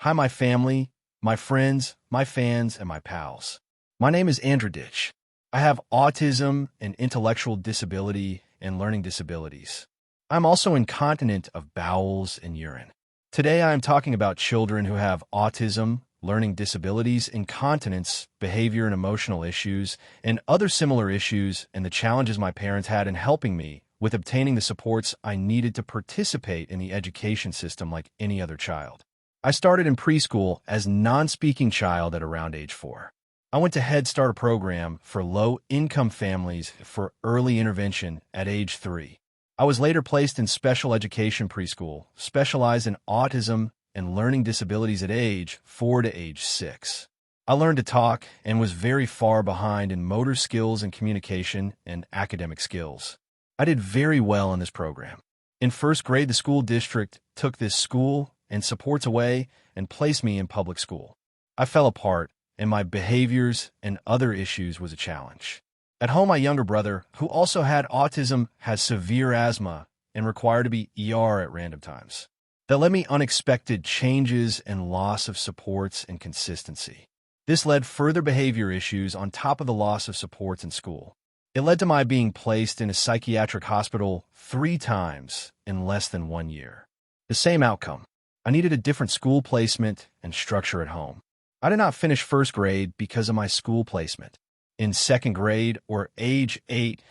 Hi, my family, my friends, my fans, and my pals. My name is Andrew Ditch. I have autism and intellectual disability and learning disabilities. I'm also incontinent of bowels and urine. Today, I am talking about children who have autism, learning disabilities, incontinence, behavior and emotional issues, and other similar issues, and the challenges my parents had in helping me with obtaining the supports I needed to participate in the education system like any other child. I started in preschool as a non-speaking child at around age 4. I went to Head Start program for low-income families for early intervention at age 3. I was later placed in special education preschool, specialized in autism and learning disabilities at age 4 to age 6. I learned to talk and was very far behind in motor skills and communication and academic skills. I did very well in this program. In first grade, the school district took this school and supports away and placed me in public school. I fell apart, and my behaviors and other issues was a challenge. At home, my younger brother, who also had autism, has severe asthma and required to be ER at random times. That led me unexpected changes and loss of supports and consistency. This led further behavior issues on top of the loss of supports in school. It led to my being placed in a psychiatric hospital 3 times in less than 1 year. The same outcome. I needed a different school placement and structure at home. I did not finish first grade because of my school placement. In second grade, or age 8,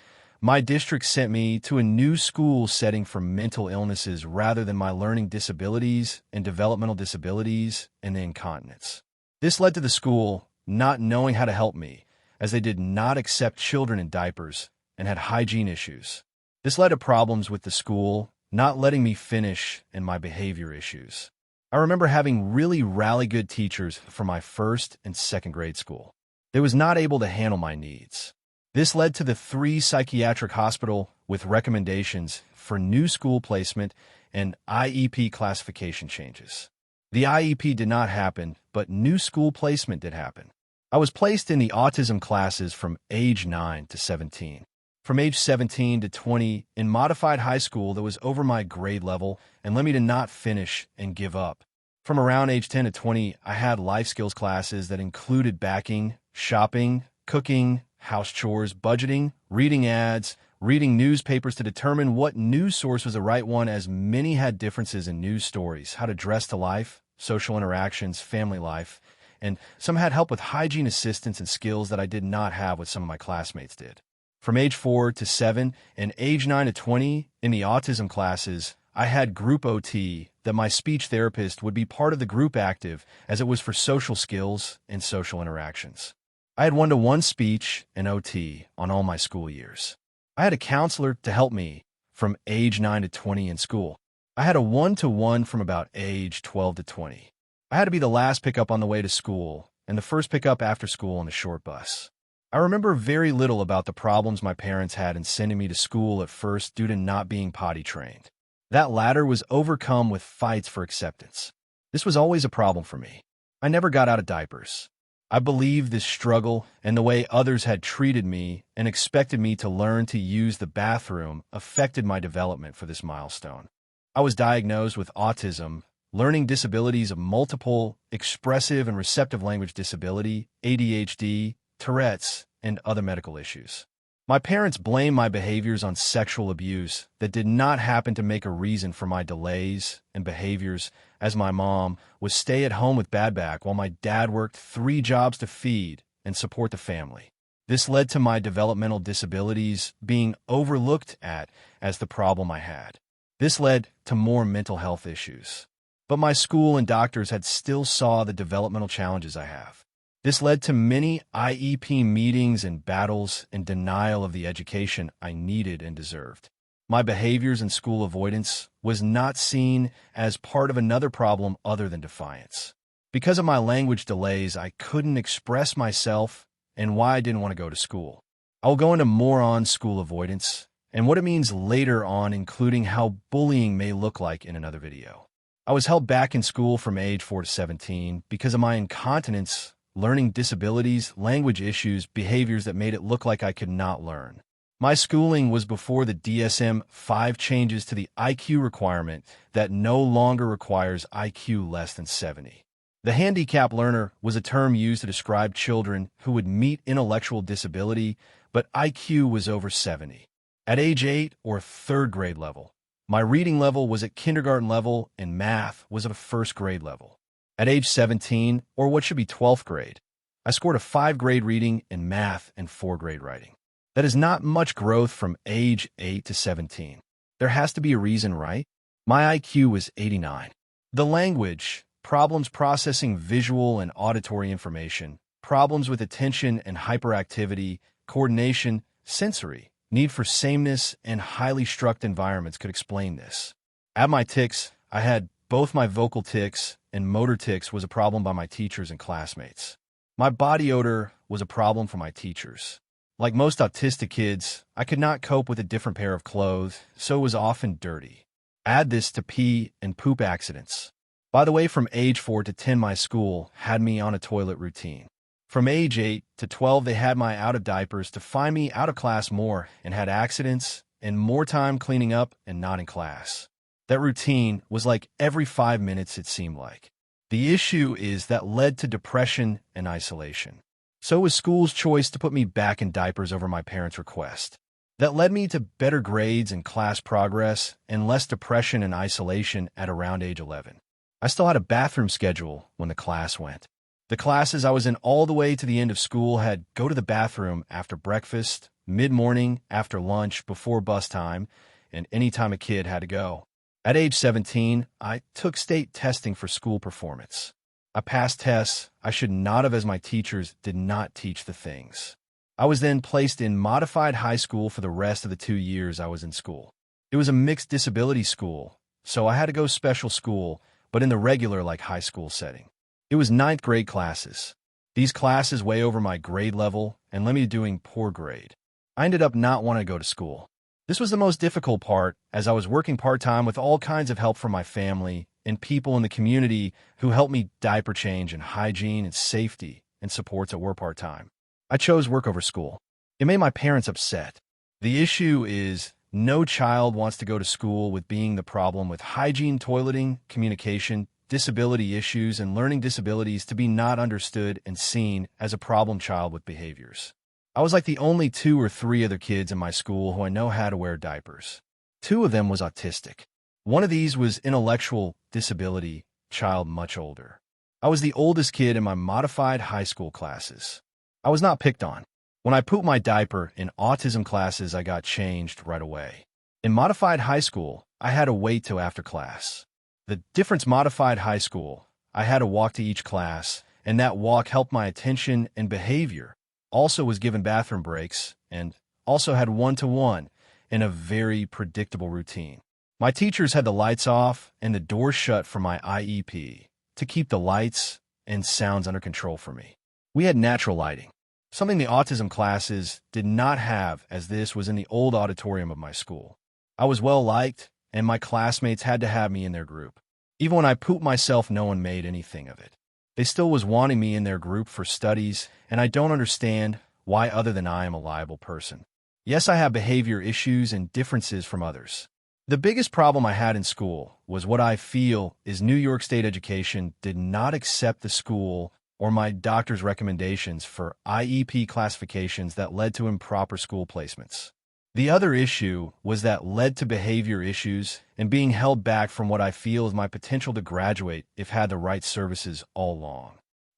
my district sent me to a new school setting for mental illnesses rather than my learning disabilities and developmental disabilities and incontinence. This led to the school not knowing how to help me, as they did not accept children in diapers and had hygiene issues. This led to problems with the school not letting me finish and my behavior issues. I remember having really good teachers for my first and second grade school. They was not able to handle my needs. This led to the 3 psychiatric hospital with recommendations for new school placement and IEP classification changes. The IEP did not happen, but new school placement did happen. I was placed in the autism classes from age 9 to 17. From age 17 to 20 in modified high school that was over my grade level and led me to not finish and give up. From around age 10 to 20, I had life skills classes that included backing, shopping, cooking, house chores, budgeting, reading ads, reading newspapers to determine what news source was the right one, as many had differences in news stories, how to dress to life, social interactions, family life, and some had help with hygiene assistance and skills that I did not have what some of my classmates did. From age 4 to 7 and age 9 to 20 in the autism classes, I had group OT that my speech therapist would be part of the group active, as it was for social skills and social interactions. I had one-to-one speech and OT on all my school years. I had a counselor to help me from age 9 to 20 in school. I had a one-to-one from about age 12 to 20. I had to be the last pickup on the way to school and the first pickup after school on a short bus. I remember very little about the problems my parents had in sending me to school at first due to not being potty trained. That latter was overcome with fights for acceptance. This was always a problem for me. I never got out of diapers. I believe this struggle and the way others had treated me and expected me to learn to use the bathroom affected my development for this milestone. I was diagnosed with autism, learning disabilities of multiple, expressive and receptive language disability, ADHD, Tourette's, and other medical issues. My parents blamed my behaviors on sexual abuse that did not happen to make a reason for my delays and behaviors, as my mom was stay at home with bad back while my dad worked 3 jobs to feed and support the family. This led to my developmental disabilities being overlooked at as the problem I had. This led to more mental health issues. But my school and doctors had still saw the developmental challenges I have. This led to many IEP meetings and battles and denial of the education I needed and deserved. My behaviors and school avoidance was not seen as part of another problem other than defiance. Because of my language delays, I couldn't express myself and why I didn't want to go to school. I will go into more on school avoidance and what it means later on, including how bullying may look like in another video. I was held back in school from age 4 to 17 because of my incontinence, learning disabilities, language issues, behaviors that made it look like I could not learn. My schooling was before the DSM-5 changes to the IQ requirement that no longer requires IQ less than 70. The handicap learner was a term used to describe children who would meet intellectual disability, but IQ was over 70. At age 8 or 3rd grade level, my reading level was at kindergarten level and math was at a 1st grade level. At age 17, or what should be 12th grade, I scored a 5th grade reading in math and 4th grade writing. That is not much growth from age 8 to 17. There has to be a reason, right? My IQ was 89. The language, problems processing visual and auditory information, problems with attention and hyperactivity, coordination, sensory, need for sameness, and highly structured environments could explain this. At my tics, I had both my vocal tics and motor tics was a problem by my teachers and classmates. My body odor was a problem for my teachers. Like most autistic kids, I could not cope with a different pair of clothes, so it was often dirty. Add this to pee and poop accidents. By the way, from age 4 to 10, my school had me on a toilet routine. From age 8 to 12, they had my out of diapers to find me out of class more and had accidents and more time cleaning up and not in class. That routine was like every 5 minutes, it seemed like. The issue is that led to depression and isolation. So was school's choice to put me back in diapers over my parents' request. That led me to better grades and class progress and less depression and isolation at around age 11. I still had a bathroom schedule when the class went. The classes I was in all the way to the end of school had go to the bathroom after breakfast, mid-morning, after lunch, before bus time, and any time a kid had to go. At age 17, I took state testing for school performance. I passed tests I should not have, as my teachers did not teach the things. I was then placed in modified high school for the rest of the 2 years I was in school. It was a mixed disability school, so I had to go special school, but in the regular like high school setting. It was 9th grade classes. These classes way over my grade level and led me doing poor grade. I ended up not wanting to go to school. This was the most difficult part, as I was working part-time with all kinds of help from my family and people in the community who helped me diaper change and hygiene and safety and supports at work part-time. I chose work over school. It made my parents upset. The issue is no child wants to go to school with being the problem with hygiene, toileting, communication, disability issues, and learning disabilities to be not understood and seen as a problem child with behaviors. I was like the only 2 or 3 other kids in my school who I know how to wear diapers. 2 of them was autistic. One of these was intellectual disability, child much older. I was the oldest kid in my modified high school classes. I was not picked on. When I pooped my diaper in autism classes, I got changed right away. In modified high school, I had to wait till after class. The difference modified high school, I had to walk to each class, and that walk helped my attention and behavior. Also was given bathroom breaks, and also had one-to-one in a very predictable routine. My teachers had the lights off and the door shut for my IEP to keep the lights and sounds under control for me. We had natural lighting, something the autism classes did not have, as this was in the old auditorium of my school. I was well-liked, and my classmates had to have me in their group. Even when I pooped myself, no one made anything of it. They still was wanting me in their group for studies, and I don't understand why other than I am a liable person. Yes, I have behavior issues and differences from others. The biggest problem I had in school was what I feel is New York State education did not accept the school or my doctor's recommendations for IEP classifications that led to improper school placements. The other issue was that led to behavior issues and being held back from what I feel is my potential to graduate if had the right services all along.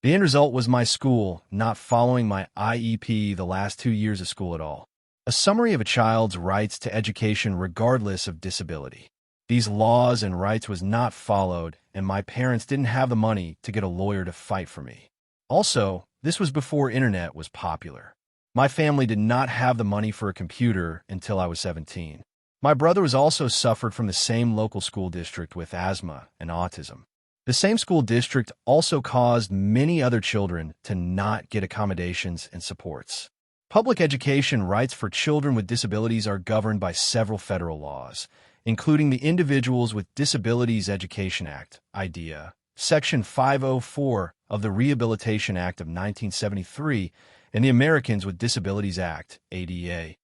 The end result was my school not following my IEP the last 2 years of school at all. A summary of a child's rights to education regardless of disability. These laws and rights was not followed, and my parents didn't have the money to get a lawyer to fight for me. Also, this was before internet was popular. My family did not have the money for a computer until I was 17. My brother was also suffered from the same local school district with asthma and autism. The same school district also caused many other children to not get accommodations and supports. Public education rights for children with disabilities are governed by several federal laws, including the Individuals with Disabilities Education Act, IDEA, Section 504 of the Rehabilitation Act of 1973, and the Americans with Disabilities Act, ADA.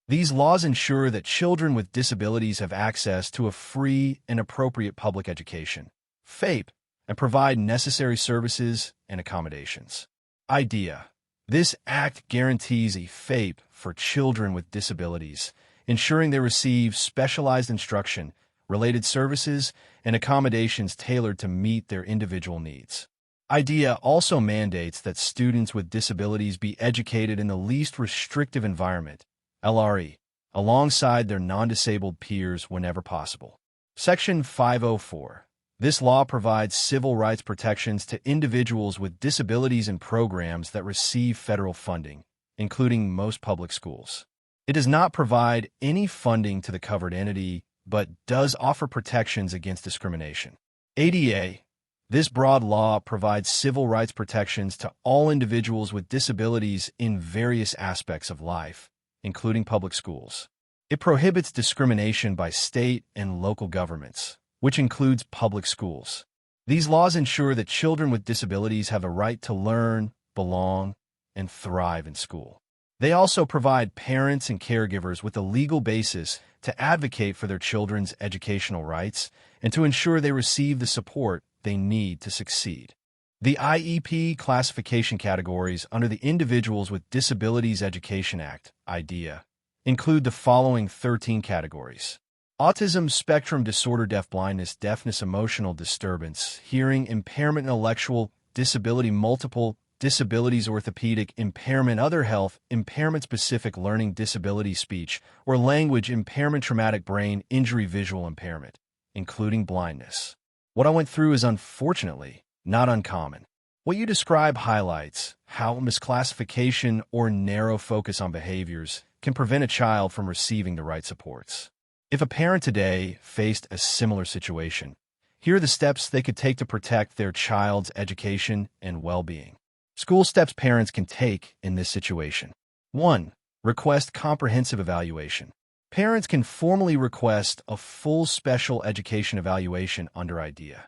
These laws ensure that children with disabilities have access to a free and appropriate public education, FAPE, and provide necessary services and accommodations. Idea. This act guarantees a FAPE for children with disabilities, ensuring they receive specialized instruction, related services, and accommodations tailored to meet their individual needs. IDEA also mandates that students with disabilities be educated in the least restrictive environment, LRE, alongside their non-disabled peers whenever possible. Section 504. This law provides civil rights protections to individuals with disabilities in programs that receive federal funding, including most public schools. It does not provide any funding to the covered entity, but does offer protections against discrimination. ADA. This broad law provides civil rights protections to all individuals with disabilities in various aspects of life, including public schools. It prohibits discrimination by state and local governments, which includes public schools. These laws ensure that children with disabilities have a right to learn, belong, and thrive in school. They also provide parents and caregivers with a legal basis to advocate for their children's educational rights and to ensure they receive the support they need to succeed. The IEP classification categories under the Individuals with Disabilities Education Act, IDEA, include the following 13 categories: autism spectrum disorder, deafblindness, deafness, emotional disturbance, hearing impairment, intellectual disability, multiple disabilities, orthopedic impairment, other health impairment, specific learning disability, speech or language impairment, traumatic brain injury, visual impairment, including blindness. What I went through is unfortunately not uncommon. What you describe highlights how misclassification or narrow focus on behaviors can prevent a child from receiving the right supports. If a parent today faced a similar situation, here are the steps they could take to protect their child's education and well-being. School steps parents can take in this situation. 1. Request comprehensive evaluation. Parents can formally request a full special education evaluation under IDEA.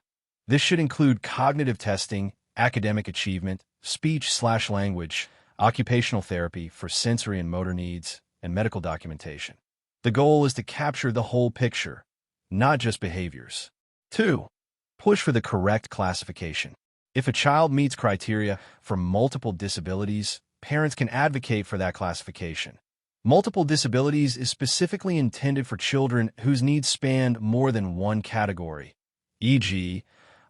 This should include cognitive testing, academic achievement, speech/language, occupational therapy for sensory and motor needs, and medical documentation. The goal is to capture the whole picture, not just behaviors. 2. Push for the correct classification. If a child meets criteria for multiple disabilities, parents can advocate for that classification. Multiple disabilities is specifically intended for children whose needs span more than one category, e.g.,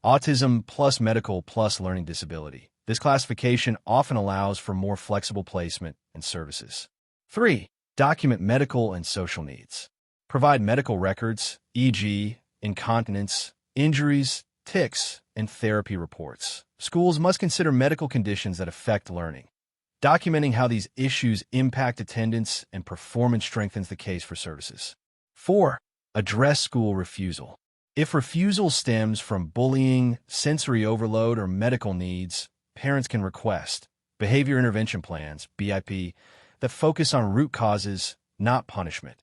autism plus medical plus learning disability. This classification often allows for more flexible placement and services. 3. Document medical and social needs. Provide medical records, e.g., incontinence, injuries, tics, and therapy reports. Schools must consider medical conditions that affect learning. Documenting how these issues impact attendance and performance strengthens the case for services. 4. Address school refusal. If refusal stems from bullying, sensory overload, or medical needs, parents can request behavior intervention plans, BIP, that focus on root causes, not punishment.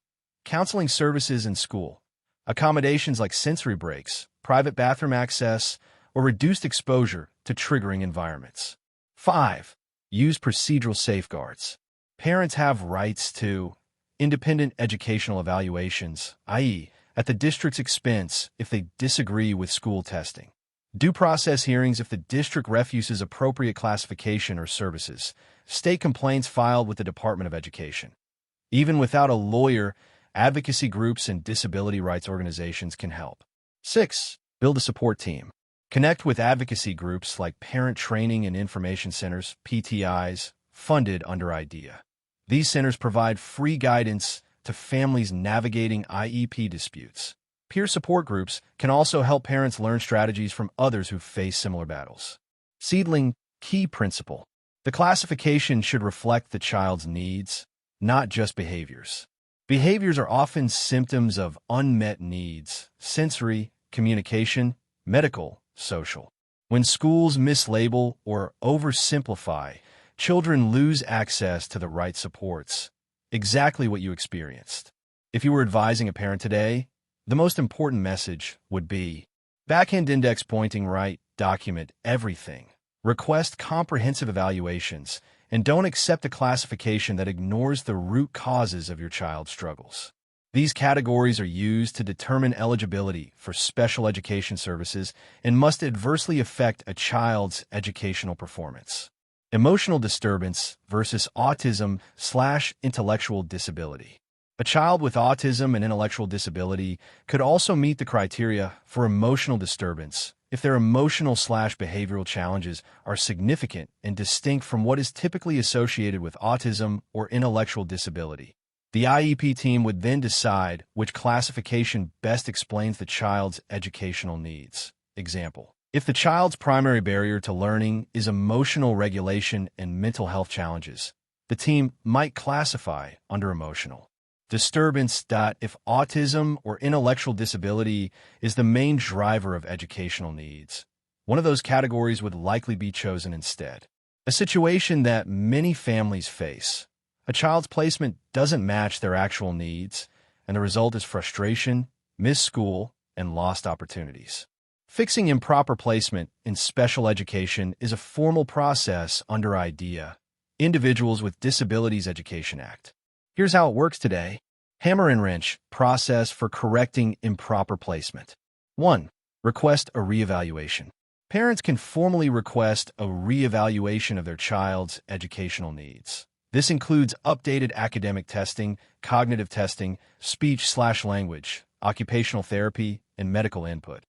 Counseling services in school. Accommodations like sensory breaks, private bathroom access, or reduced exposure to triggering environments. 5. Use procedural safeguards. Parents have rights to independent educational evaluations, i.e., at the district's expense if they disagree with school testing. Due process hearings if the district refuses appropriate classification or services. State complaints filed with the Department of Education. Even without a lawyer, advocacy groups and disability rights organizations can help. 6. Build a support team. Connect with advocacy groups like Parent Training and Information Centers, PTIs, funded under IDEA. These centers provide free guidance to families navigating IEP disputes. Peer support groups can also help parents learn strategies from others who face similar battles. Seedling key principle. The classification should reflect the child's needs, not just behaviors. Behaviors are often symptoms of unmet needs: sensory, communication, medical, social. When schools mislabel or oversimplify, children lose access to the right supports. Exactly what you experienced. If you were advising a parent today, the most important message would be: backhand index pointing right, document everything, request comprehensive evaluations, and don't accept a classification that ignores the root causes of your child's struggles. These categories are used to determine eligibility for special education services and must adversely affect a child's educational performance. Emotional disturbance versus autism/intellectual disability. A child with autism and intellectual disability could also meet the criteria for emotional disturbance if their emotional/behavioral challenges are significant and distinct from what is typically associated with autism or intellectual disability. The IEP team would then decide which classification best explains the child's educational needs. Example: if the child's primary barrier to learning is emotional regulation and mental health challenges, the team might classify under emotional disturbance. If autism or intellectual disability is the main driver of educational needs, one of those categories would likely be chosen instead. A situation that many families face. A child's placement doesn't match their actual needs, and the result is frustration, missed school, and lost opportunities. Fixing improper placement in special education is a formal process under IDEA, Individuals with Disabilities Education Act. Here's how it works today. Hammer and wrench process for correcting improper placement. 1. Request a reevaluation. Parents can formally request a reevaluation of their child's educational needs. This includes updated academic testing, cognitive testing, speech/language, occupational therapy, and medical input.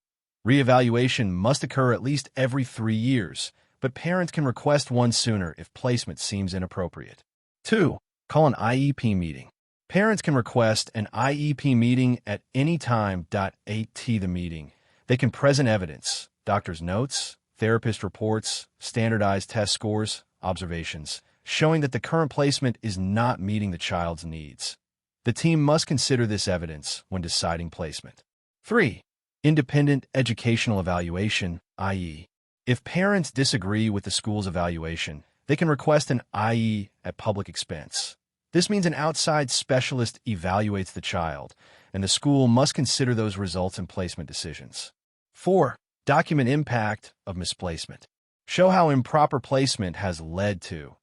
Reevaluation must occur at least every 3 years, but parents can request one sooner if placement seems inappropriate. 2. Call an IEP meeting. Parents can request an IEP meeting at any time. 8. The meeting. They can present evidence, doctor's notes, therapist reports, standardized test scores, observations, showing that the current placement is not meeting the child's needs. The team must consider this evidence when deciding placement. 3. Independent educational evaluation, i.e., if parents disagree with the school's evaluation, they can request an IE at public expense. This means an outside specialist evaluates the child, and the school must consider those results in placement decisions. 4. Document impact of misplacement. Show how improper placement has led to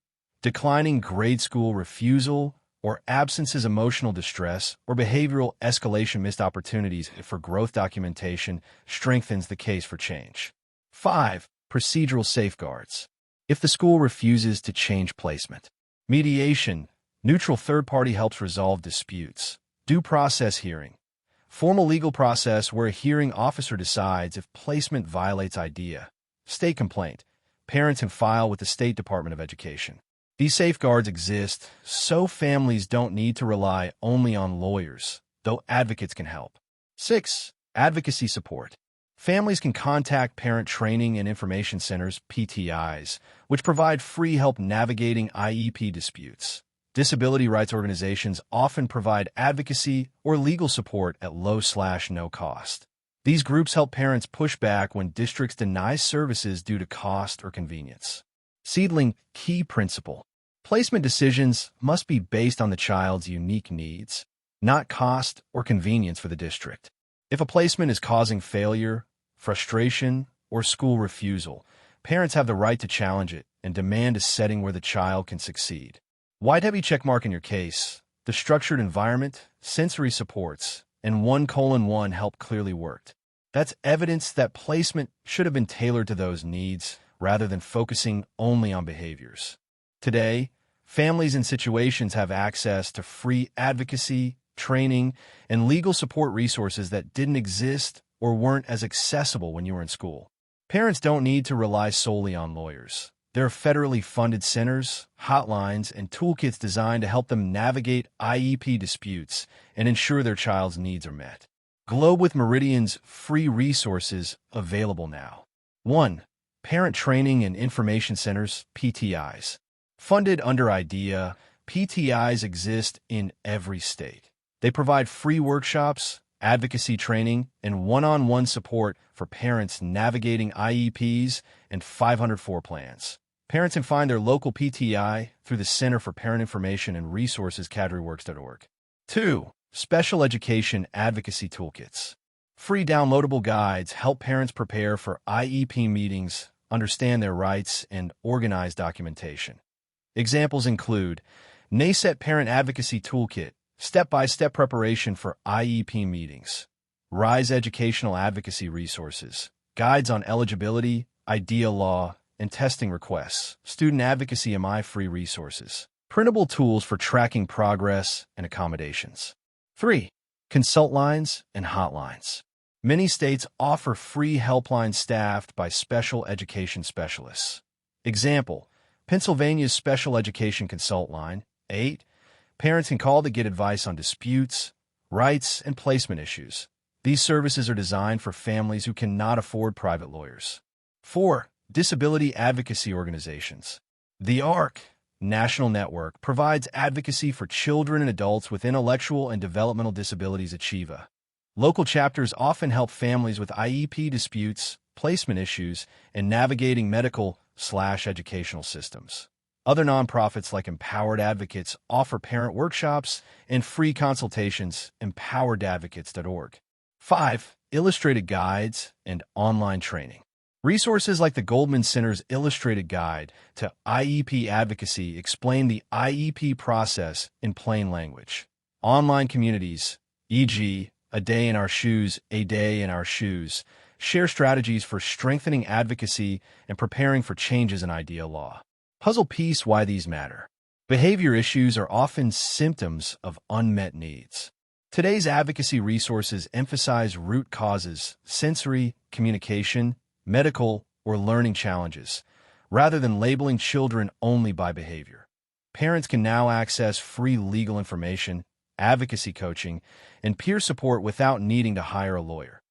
declining grade school refusal or absences, emotional distress, or behavioral escalation. Missed opportunities for growth documentation strengthens the case for change. 5. Procedural safeguards. If the school refuses to change placement. Mediation. Neutral third party helps resolve disputes. Due process hearing. Formal legal process where a hearing officer decides if placement violates IDEA. State complaint. Parents can file with the State Department of Education. These safeguards exist so families don't need to rely only on lawyers, though advocates can help. 6. Advocacy support. Families can contact Parent Training and Information Centers, PTIs, which provide free help navigating IEP disputes. Disability rights organizations often provide advocacy or legal support at low/no cost. These groups help parents push back when districts deny services due to cost or convenience. Seedling key principle. Placement decisions must be based on the child's unique needs, not cost or convenience for the district. If a placement is causing failure, frustration, or school refusal, parents have the right to challenge it and demand a setting where the child can succeed. White heavy checkmark in your case. The structured environment, sensory supports, and 1:1 help clearly worked. That's evidence that placement should have been tailored to those needs rather than focusing only on behaviors. Today, families in situations have access to free advocacy, training, and legal support resources that didn't exist or weren't as accessible when you were in school. Parents don't need to rely solely on lawyers. There are federally funded centers, hotlines, and toolkits designed to help them navigate IEP disputes and ensure their child's needs are met. Globe with Meridian's free resources available now. 1. Parent Training and Information Centers, PTIs. Funded under IDEA, PTIs exist in every state. They provide free workshops, advocacy training, and one-on-one support for parents navigating IEPs and 504 plans. Parents can find their local PTI through the Center for Parent Information and Resources, cadreworks.org. 2. Special Education Advocacy Toolkits. Free downloadable guides help parents prepare for IEP meetings, understand their rights, and organize documentation. Examples include NASET Parent Advocacy Toolkit, step-by-step preparation for IEP meetings, RISE educational advocacy resources, guides on eligibility, IDEA law, and testing requests, student advocacy MI free resources, printable tools for tracking progress and accommodations. 3. Consult lines and hotlines. Many states offer free helplines staffed by special education specialists. Example, Pennsylvania's Special Education Consult Line, 8. Parents can call to get advice on disputes, rights, and placement issues. These services are designed for families who cannot afford private lawyers. 4. Disability advocacy organizations. The ARC National Network provides advocacy for children and adults with intellectual and developmental disabilities ACHIEVA. Local chapters often help families with IEP disputes, placement issues, and navigating medical/educational systems. Other nonprofits like Empowered Advocates offer parent workshops and free consultations, empoweredadvocates.org. 5. Illustrated guides and online training. Resources like the Goldman Center's Illustrated Guide to IEP Advocacy explain the IEP process in plain language. Online communities, e.g., A Day in Our Shoes, A Day in Our Shoes, share strategies for strengthening advocacy and preparing for changes in IDEA law. Puzzle piece why these matter. Behavior issues are often symptoms of unmet needs. Today's advocacy resources emphasize root causes, sensory, communication, medical, or learning challenges, rather than labeling children only by behavior. Parents can now access free legal information, advocacy coaching, and peer support without needing to hire a lawyer.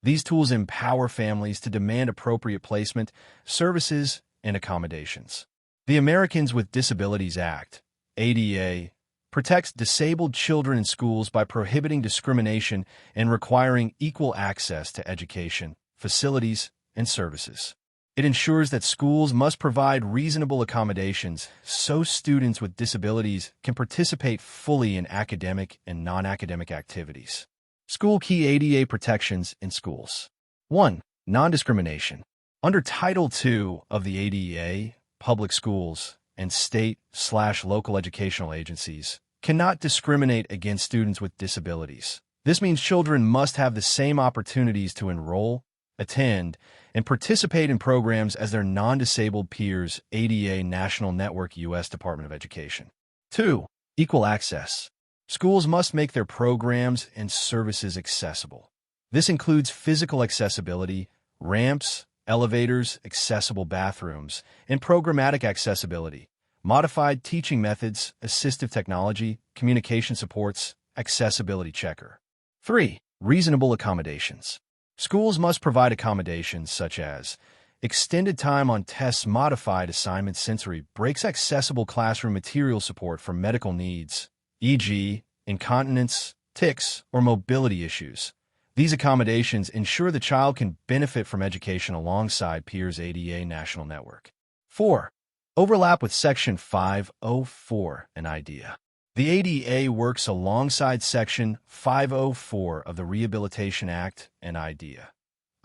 These tools empower families to demand appropriate placement, services, and accommodations. The Americans with Disabilities Act, ADA, protects disabled children in schools by prohibiting discrimination and requiring equal access to education, facilities, and services. It ensures that schools must provide reasonable accommodations so students with disabilities can participate fully in academic and non-academic activities. School key ADA protections in schools. 1. Non-discrimination. Under Title II of the ADA, public schools and state/local educational agencies cannot discriminate against students with disabilities. This means children must have the same opportunities to enroll, attend, and participate in programs as their non-disabled peers. ADA National Network, U.S. Department of Education. 2. Equal access. Schools must make their programs and services accessible. This includes physical accessibility, ramps, elevators, accessible bathrooms, and programmatic accessibility, modified teaching methods, assistive technology, communication supports, accessibility checker. 3. Reasonable accommodations. Schools must provide accommodations such as extended time on tests, modified assignment, sensory breaks, accessible classroom material support for medical needs, e.g., incontinence, tics, or mobility issues. These accommodations ensure the child can benefit from education alongside peers. ADA National Network. 4. Overlap with Section 504 and IDEA. The ADA works alongside Section 504 of the Rehabilitation Act and IDEA.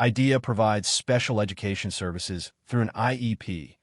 IDEA provides special education services through an IEP.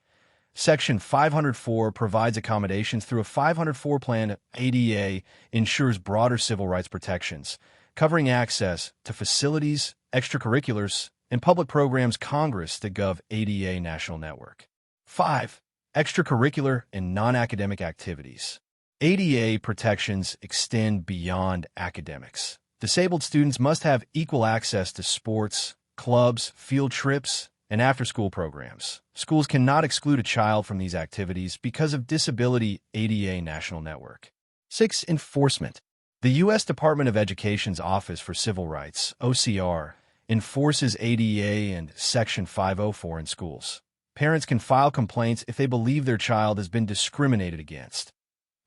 Section 504 provides accommodations through a 504 plan. ADA ensures broader civil rights protections, covering access to facilities, extracurriculars, and public programs. Congress.gov. ADA National Network. 5. Extracurricular and non-academic activities. ADA protections extend beyond academics. Disabled students must have equal access to sports, clubs, field trips, and after-school programs. Schools cannot exclude a child from these activities because of disability. ADA National Network. 6. Enforcement. The U.S. Department of Education's Office for Civil Rights, OCR, enforces ADA and Section 504 in schools. Parents can file complaints if they believe their child has been discriminated against.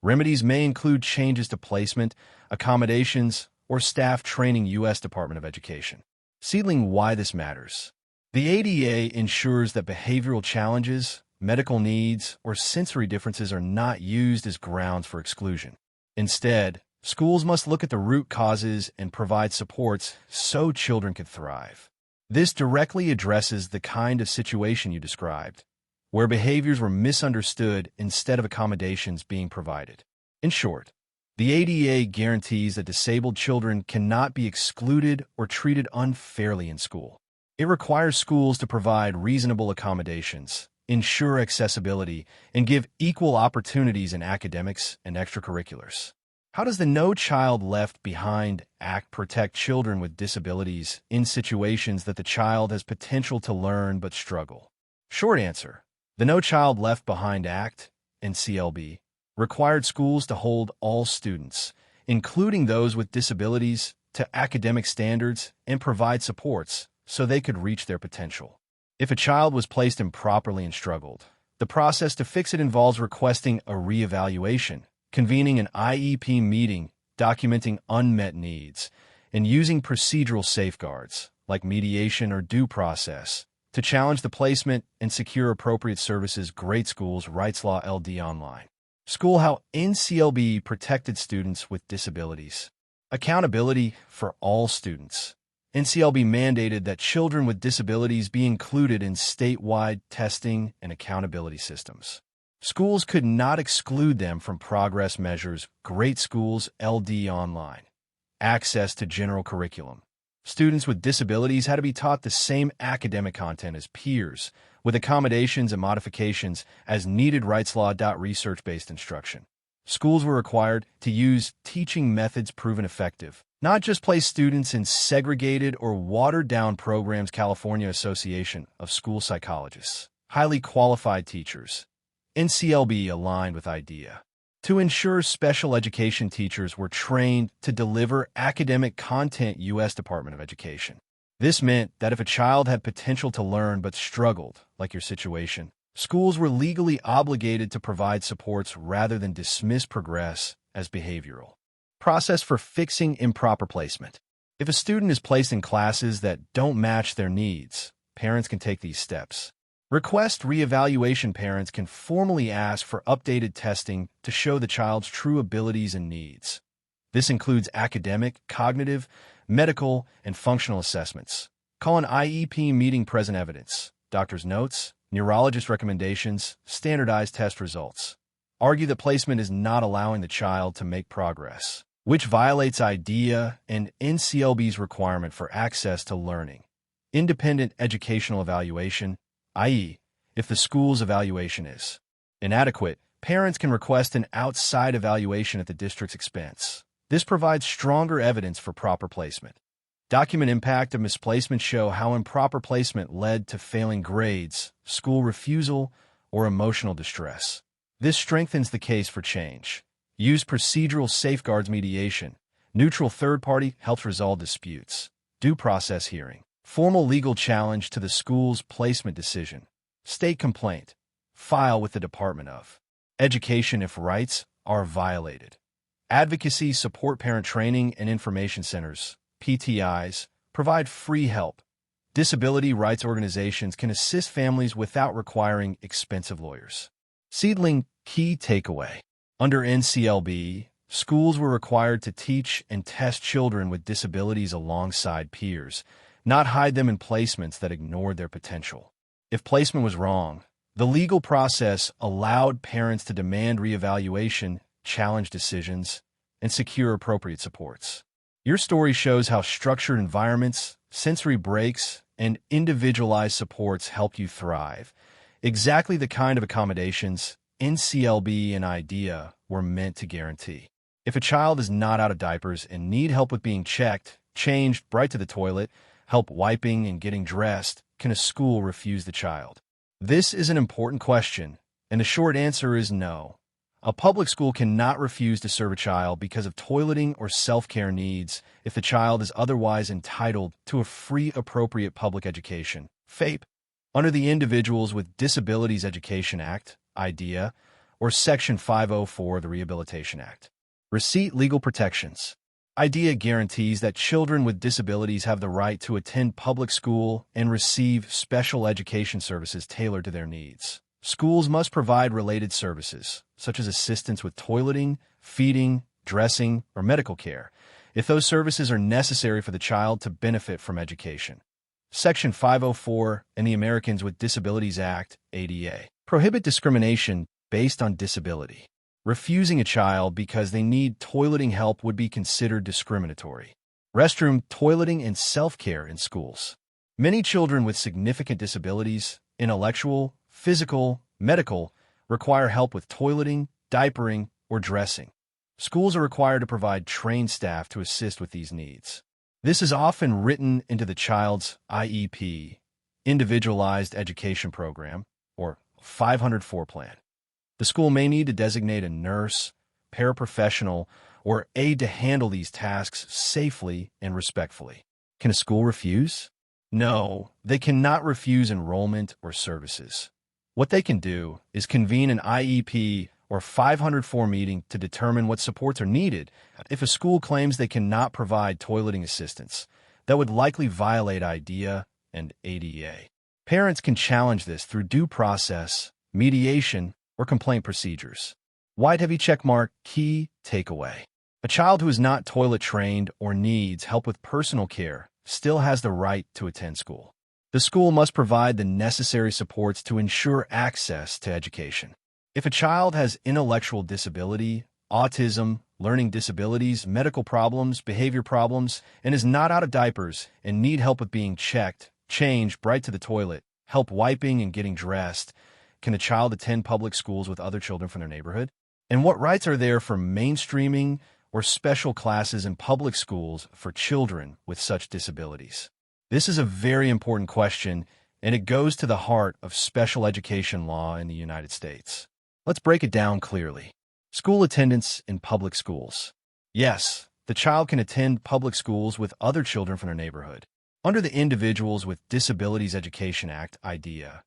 Remedies may include changes to placement, accommodations, or staff training. U.S. Department of Education. Seedling why this matters. The ADA ensures that behavioral challenges, medical needs, or sensory differences are not used as grounds for exclusion. Instead, schools must look at the root causes and provide supports so children can thrive. This directly addresses the kind of situation you described, where behaviors were misunderstood instead of accommodations being provided. In short, The ADA guarantees that disabled children cannot be excluded or treated unfairly in school. It requires schools to provide reasonable accommodations, ensure accessibility, and give equal opportunities in academics and extracurriculars. How does the No Child Left Behind Act protect children with disabilities in situations that the child has potential to learn but struggle? Short answer: the No Child Left Behind Act, NCLB, required schools to hold all students, including those with disabilities, to academic standards and provide supports so they could reach their potential. If a child was placed improperly and struggled, the process to fix it involves requesting a reevaluation, convening an IEP meeting, documenting unmet needs, and using procedural safeguards, like mediation or due process, to challenge the placement and secure appropriate services. Great Schools Rights Law LD Online. School How NCLB Protected Students with Disabilities. Accountability for all students. NCLB mandated that children with disabilities be included in statewide testing and accountability systems. Schools could not exclude them from progress measures. Great Schools LD Online. Access to general curriculum. Students with disabilities had to be taught the same academic content as peers, with accommodations and modifications as needed. Rights Law. Research-based instruction. Schools were required to use teaching methods proven effective, not just place students in segregated or watered-down programs. California Association of School Psychologists. Highly qualified teachers. NCLB aligned with IDEA to ensure special education teachers were trained to deliver academic content. U.S. Department of Education. This meant that if a child had potential to learn but struggled, like your situation, schools were legally obligated to provide supports rather than dismiss progress as behavioral. Process for fixing improper placement. If a student is placed in classes that don't match their needs, parents can take these steps. Request reevaluation. Parents can formally ask for updated testing to show the child's true abilities and needs. This includes academic, cognitive, medical, and functional assessments. Call an IEP meeting. Present evidence, doctor's notes, neurologist recommendations, standardized test results. Argue that placement is not allowing the child to make progress, which violates IDEA and NCLB's requirement for access to learning. Independent educational evaluation, i.e., if the school's evaluation is inadequate, parents can request an outside evaluation at the district's expense. This provides stronger evidence for proper placement. Document impact of misplacement. Show how improper placement led to failing grades, school refusal, or emotional distress. This strengthens the case for change. Use procedural safeguards. Mediation. Neutral third party helps resolve disputes. Due process hearing. Formal legal challenge to the school's placement decision. State complaint. File with the Department of Education if rights are violated. Advocacy. Support parent training and information centers, PTIs, provide free help. Disability rights organizations can assist families without requiring expensive lawyers. Seedling. Key takeaway. Under NCLB, schools were required to teach and test children with disabilities alongside peers, not hide them in placements that ignored their potential. If placement was wrong, the legal process allowed parents to demand reevaluation, challenge decisions, and secure appropriate supports. Your story shows how structured environments, sensory breaks, and individualized supports help you thrive. Exactly the kind of accommodations NCLB and IDEA were meant to guarantee. If a child is not out of diapers and need help with being checked, changed, brought to the toilet, help wiping and getting dressed, can a school refuse the child? This is an important question, and the short answer is no. A public school cannot refuse to serve a child because of toileting or self-care needs if the child is otherwise entitled to a free, appropriate public education, FAPE, under the Individuals with Disabilities Education Act, IDEA, or Section 504 of the Rehabilitation Act. Receipt. Legal protections. IDEA guarantees that children with disabilities have the right to attend public school and receive special education services tailored to their needs. Schools must provide related services, such as assistance with toileting, feeding, dressing, or medical care, if those services are necessary for the child to benefit from education. Section 504 and the Americans with Disabilities Act, ADA, prohibit discrimination based on disability. Refusing a child because they need toileting help would be considered discriminatory. Restroom, toileting, and self-care in schools. Many children with significant disabilities, intellectual, physical, medical, require help with toileting, diapering, or dressing. Schools are required to provide trained staff to assist with these needs. This is often written into the child's IEP, Individualized Education Program, or 504 plan. The school may need to designate a nurse, paraprofessional, or aide to handle these tasks safely and respectfully. Can a school refuse? No, they cannot refuse enrollment or services. What they can do is convene an IEP or 504 meeting to determine what supports are needed. If a school claims they cannot provide toileting assistance, that would likely violate IDEA and ADA. Parents can challenge this through due process, mediation, or complaint procedures. White heavy checkmark, key takeaway. A child who is not toilet trained or needs help with personal care still has the right to attend school. The school must provide the necessary supports to ensure access to education. If a child has intellectual disability, autism, learning disabilities, medical problems, behavior problems, and is not out of diapers and need help with being checked, changed, brought to the toilet, help wiping and getting dressed, can the child attend public schools with other children from their neighborhood? And what rights are there for mainstreaming or special classes in public schools for children with such disabilities? This is a very important question, and it goes to the heart of special education law in the United States. Let's break it down clearly. School attendance in public schools. Yes, the child can attend public schools with other children from their neighborhood. Under the Individuals with Disabilities Education Act, IDEA,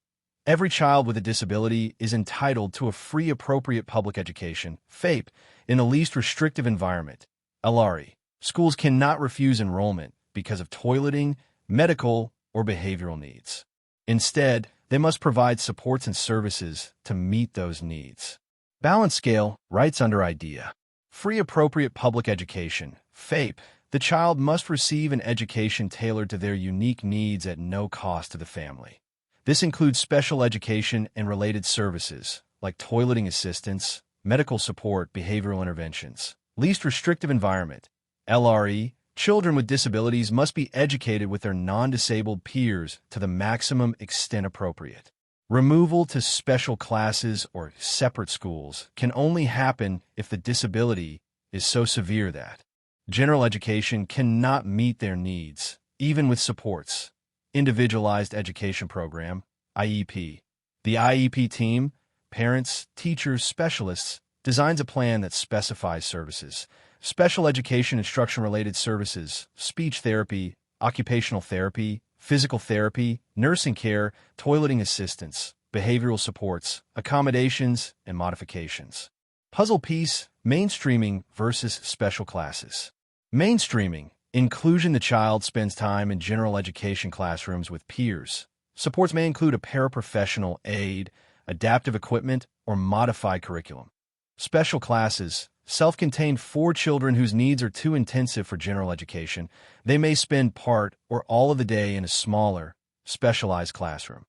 every child with a disability is entitled to a free appropriate public education, FAPE, in the least restrictive environment, LRE. Schools cannot refuse enrollment because of toileting, medical, or behavioral needs. Instead, they must provide supports and services to meet those needs. Balance scale, rights under IDEA. Free appropriate public education, FAPE. The child must receive an education tailored to their unique needs at no cost to the family. This includes special education and related services, like toileting assistance, medical support, behavioral interventions. Least restrictive environment, LRE. Children with disabilities must be educated with their non-disabled peers to the maximum extent appropriate. Removal to special classes or separate schools can only happen if the disability is so severe that general education cannot meet their needs, even with supports. Individualized Education Program, IEP. The IEP team, parents, teachers, specialists, designs a plan that specifies services. Special education instruction-related services, speech therapy, occupational therapy, physical therapy, nursing care, toileting assistance, behavioral supports, accommodations, and modifications. Puzzle piece, mainstreaming versus special classes. Mainstreaming, inclusion. The child spends time in general education classrooms with peers. Supports may include a paraprofessional aid, adaptive equipment, or modified curriculum. Special classes, self-contained for children whose needs are too intensive for general education. They may spend part or all of the day in a smaller, specialized classroom.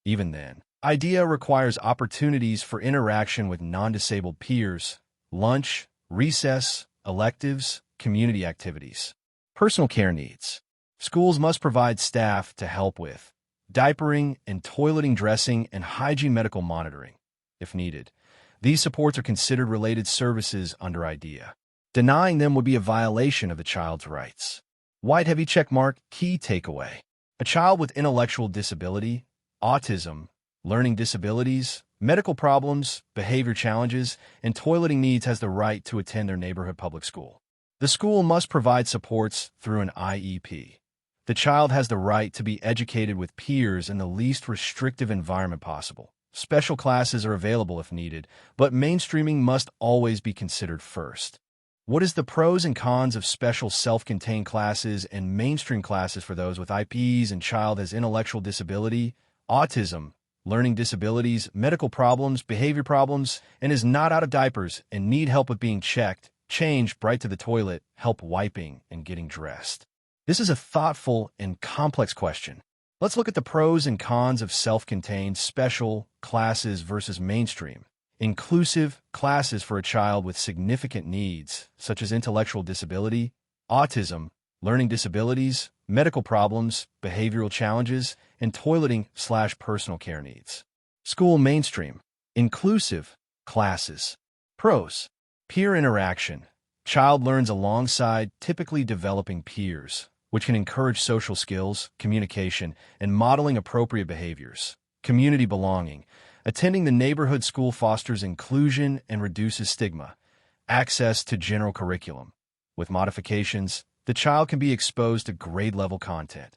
Even then, IDEA requires opportunities for interaction with non-disabled peers, lunch, recess, electives, community activities. Personal care needs. Schools must provide staff to help with diapering and toileting, dressing, and hygiene medical monitoring, if needed. These supports are considered related services under IDEA. Denying them would be a violation of the child's rights. White heavy checkmark, key takeaway. A child with intellectual disability, autism, learning disabilities, medical problems, behavior challenges, and toileting needs has the right to attend their neighborhood public school. The school must provide supports through an IEP. The child has the right to be educated with peers in the least restrictive environment possible. Special classes are available if needed, but mainstreaming must always be considered first. What is the pros and cons of special self-contained classes and mainstream classes for those with IPs and child has intellectual disability, autism, learning disabilities, medical problems, behavior problems, and is not out of diapers and need help with being checked, changed, brought to the toilet, help wiping, and getting dressed? This is a thoughtful and complex question. Let's look at the pros and cons of self-contained special classes versus mainstream. inclusive classes for a child with significant needs, such as intellectual disability, autism, learning disabilities, medical problems, behavioral challenges, and toileting/personal care needs. School mainstream, inclusive classes. Pros: peer interaction. Child learns alongside typically developing peers, which can encourage social skills, communication, and modeling appropriate behaviors. Community belonging. Attending the neighborhood school fosters inclusion and reduces stigma. Access to general curriculum. With modifications, the child can be exposed to grade-level content.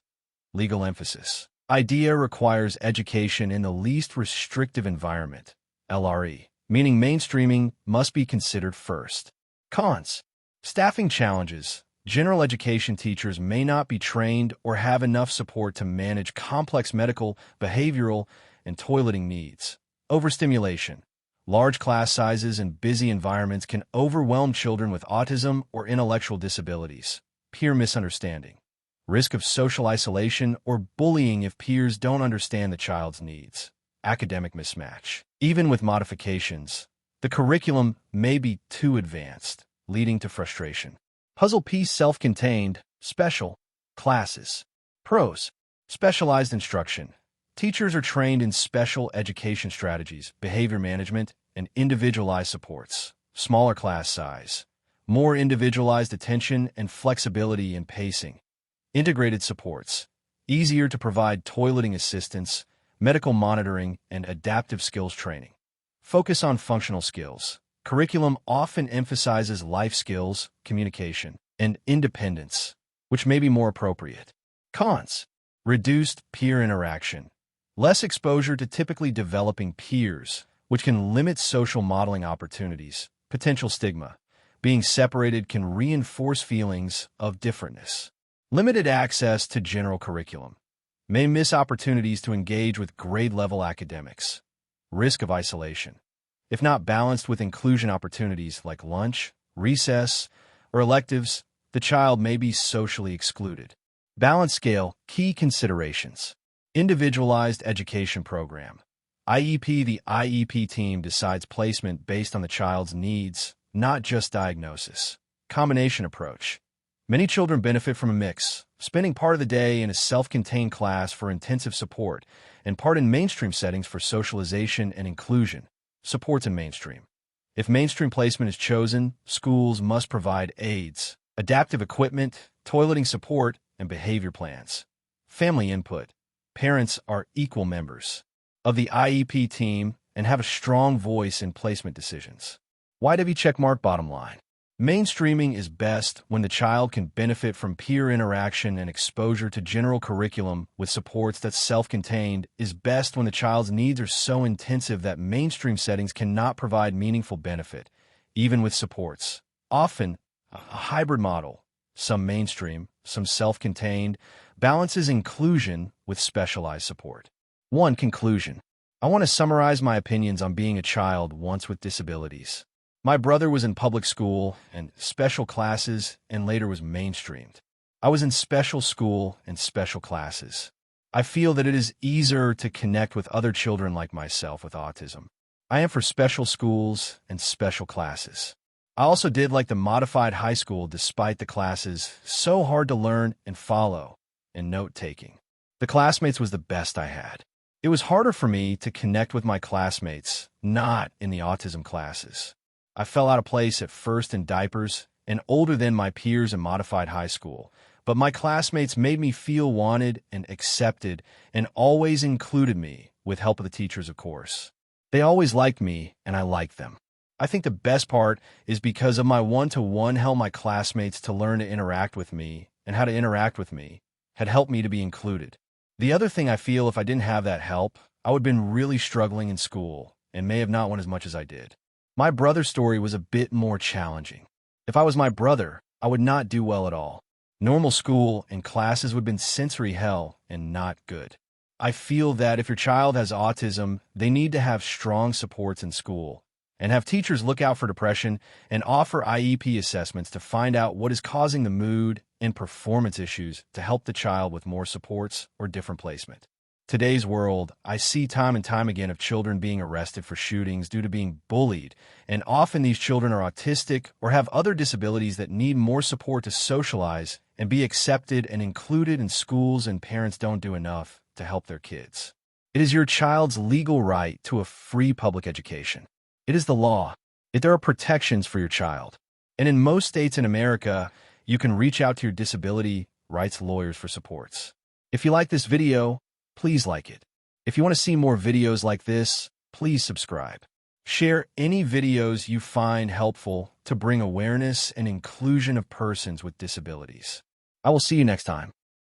Legal emphasis. IDEA requires education in the least restrictive environment, LRE, meaning mainstreaming must be considered first. Cons. Staffing challenges. General education teachers may not be trained or have enough support to manage complex medical, behavioral, and toileting needs. Overstimulation. Large class sizes and busy environments can overwhelm children with autism or intellectual disabilities. Peer misunderstanding. Risk of social isolation or bullying if peers don't understand the child's needs. Academic mismatch. Even with modifications, the curriculum may be too advanced, leading to frustration. Puzzle piece self-contained, special classes. Pros. Specialized instruction. Teachers are trained in special education strategies, behavior management, and individualized supports. Smaller class size. More individualized attention and flexibility in pacing. Integrated supports. Easier to provide toileting assistance, medical monitoring, and adaptive skills training. Focus on functional skills. Curriculum often emphasizes life skills, communication, and independence, which may be more appropriate. Cons. Reduced peer interaction. Less exposure to typically developing peers, which can limit social modeling opportunities. Potential stigma. Being separated can reinforce feelings of differentness. Limited access to general curriculum. May miss opportunities to engage with grade-level academics. Risk of isolation. If not balanced with inclusion opportunities like lunch, recess, or electives, the child may be socially excluded. Balance scale, key considerations. Individualized education program. IEP. The IEP team decides placement based on the child's needs, not just diagnosis. Combination approach. Many children benefit from a mix, spending part of the day in a self-contained class for intensive support and part in mainstream settings for socialization and inclusion. Supports in mainstream. If mainstream placement is chosen, schools must provide aids, adaptive equipment, toileting support, and behavior plans. Family input. Parents are equal members of the IEP team and have a strong voice in placement decisions. YW checkmark bottom line. Mainstreaming is best when the child can benefit from peer interaction and exposure to general curriculum with supports that's self-contained is best when the child's needs are so intensive that mainstream settings cannot provide meaningful benefit, even with supports. Often, a hybrid model, some mainstream, some self-contained, balances inclusion with specialized support. 1. Conclusion. I want to summarize my opinions on being a child once with disabilities. My brother was in public school and special classes and later was mainstreamed. I was in special school and special classes. I feel that it is easier to connect with other children like myself with autism. I am for special schools and special classes. I also did like the modified high school despite the classes so hard to learn and follow and note-taking. The classmates was the best I had. It was harder for me to connect with my classmates, not in the autism classes. I fell out of place at first in diapers and older than my peers in modified high school, but my classmates made me feel wanted and accepted and always included me, with help of the teachers, of course. They always liked me, and I liked them. I think the best part is because of my one-to-one help my classmates to learn to interact with me and how to interact with me had helped me to be included. The other thing I feel if I didn't have that help, I would have been really struggling in school and may have not won as much as I did. My brother's story was a bit more challenging. If I was my brother, I would not do well at all. Normal school and classes would have been sensory hell and not good. I feel that if your child has autism, they need to have strong supports in school and have teachers look out for depression and offer IEP assessments to find out what is causing the mood and performance issues to help the child with more supports or different placement. Today's world, I see time and time again of children being arrested for shootings due to being bullied, and often these children are autistic or have other disabilities that need more support to socialize and be accepted and included in schools, and parents don't do enough to help their kids. It is your child's legal right to a free public education. It is the law. There are protections for your child. And in most states in America, you can reach out to your disability rights lawyers for supports. If you like this video, please like it. If you want to see more videos like this, please subscribe. Share any videos you find helpful to bring awareness and inclusion of persons with disabilities. I will see you next time.